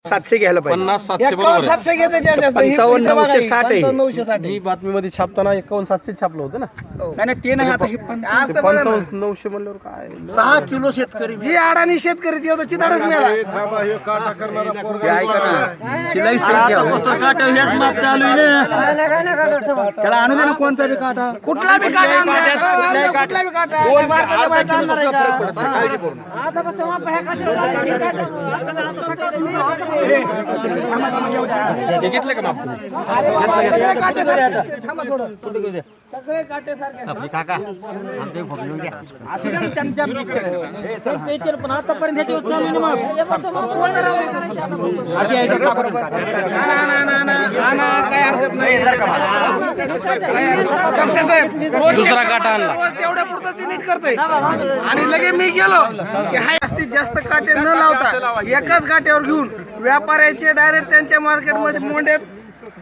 700 घ्यायला पाहिजे. 50-700 बरोबर आहे. 700 घेते जास्त 55,960 आहे. 960 ही बातमीमध्ये छापताना 51-700 छापलं होतं ना. नाही ते नाही आता हे आज तर बघा ना. 55-900 म्हणल्यावर काय 6 किलो शेतकरी जी अडाणी शेतकरी ती होतो चिताडच मिळाला ते ऐका ना शिलाई हेच माप चालू आहे ना. त्याला आणू दे ना कोणता बी काटा. कुठला बी काटा आणून द्या. कुठला बी काटा भारताच्या बाहेर चालणार आहे का? घेतलं का माप? सगळे काटे सारखे. थांबा थोडं. सगळे काटे सारखे. पण आतापर्यंत ह्याच्यावर चालू आहे ना माप. काय हरकत नाही. कमसे साहेब दुसरा काटा आणला. तेवढ्या पुरतं ती नीट करते आणि लगे मी गेलो की हाय जास्तीत जास्त काटे न लावता एकाच काट्यावर घेऊन व्यापाऱ्याचे डायरेक्ट त्यांच्या मार्केटमध्ये मोंड्यात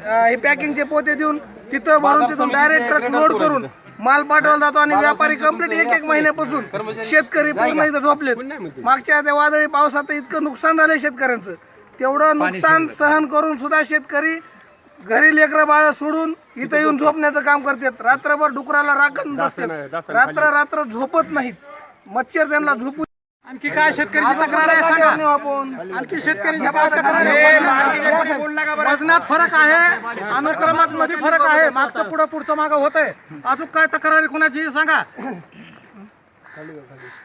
हे पॅकिंगचे पोते देऊन तिथं भरून तिथून डायरेक्ट ट्रक लोड करून माल पाठवला जातो आणि व्यापारी कंप्लीट एक महिन्यापासून शेतकरी पूर्ण इथं झोपलेत. मागच्या त्या वादळी पावसात इतकं नुकसान झालंय शेतकऱ्यांचं. तेवढं नुकसान सहन करून सुद्धा शेतकरी घरी लेकरं बाळ सोडून इथं येऊन झोपण्याचं काम करतात. रात्रभर डुकराला राखण बसतात. रात्र झोपत नाहीत. मच्छर त्यांना झोपू. आणखी काय शेतकऱ्याची तक्रार आहे सांगा. आणखी शेतकऱ्याची काय तक्रार आहे? वजनात फरक आहे, अनुक्रमात मध्ये फरक आहे, मागचं पुढचं मागं होत आहे. अजून काय तक्रार कोणाची सांगा.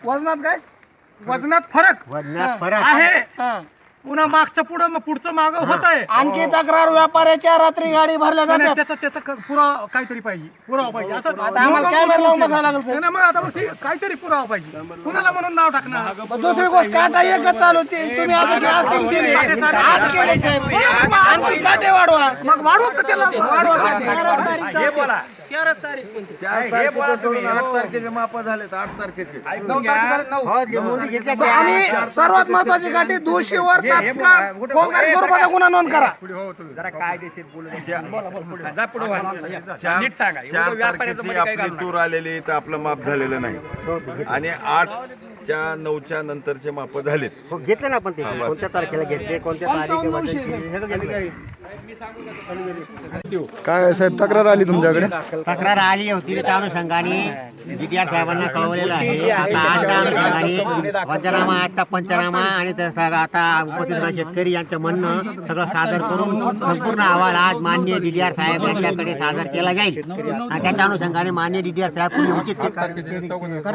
वजनात काय वजनात फरक आहे, पुन्हा मागचं पुढचं मागं होत आहे. आणखी तक्रार व्यापाऱ्याच्या रात्री गाडी भरल्या जातात. त्याचा पुरावा काहीतरी पाहिजे, पुरावा पाहिजे. असं आता आम्हाला कॅमेरा लावून बसावं लागेल साहेब. नाही, मग आता मग ठीक, काहीतरी पुरावा पाहिजे. कुणाला म्हणून नाव टाकणार? दुसरी गोष्ट काटा एकच चालू होती. तुम्ही आता आज केली. आज केले साहेब. आणखी काटे वाढवा. मग वाढवत का त्याला? वाढवा काटे. 13 तारीख कोणती? 4 तारखेचे 8 तारखेचे माप झाले 8 तारखेचे. आणि सर्वात महत्वाची काठी दोषीवर तात्काळ फोंगारी स्वरूपाचा गुन्हा नोंद करा. 4 तारखेची आपली तूर आलेली तर आपलं माप झालेलं नाही आणि 8च्या 9च्या नंतरचे माप झालेत. घेतले ना आपण ते कोणत्या तारखेला घेतले कोणत्या तारखेला काय साहेब तक्रार आली तुमच्याकडे? तक्रार आली होती त्या अनुषंगाने DDR साहेबांना कळवलेलं आहे. आता आज त्या अनुषंगाने पंचनामा आता पंचनामा आणि आता उपतित शेतकरी यांचं म्हणणं सगळं सादर करून संपूर्ण अहवाल आज माननीय DDR साहेब यांच्याकडे सादर केला जाईल आणि त्याच्या अनुषंगाने माननीय DDR साहेब पुढे उचित ते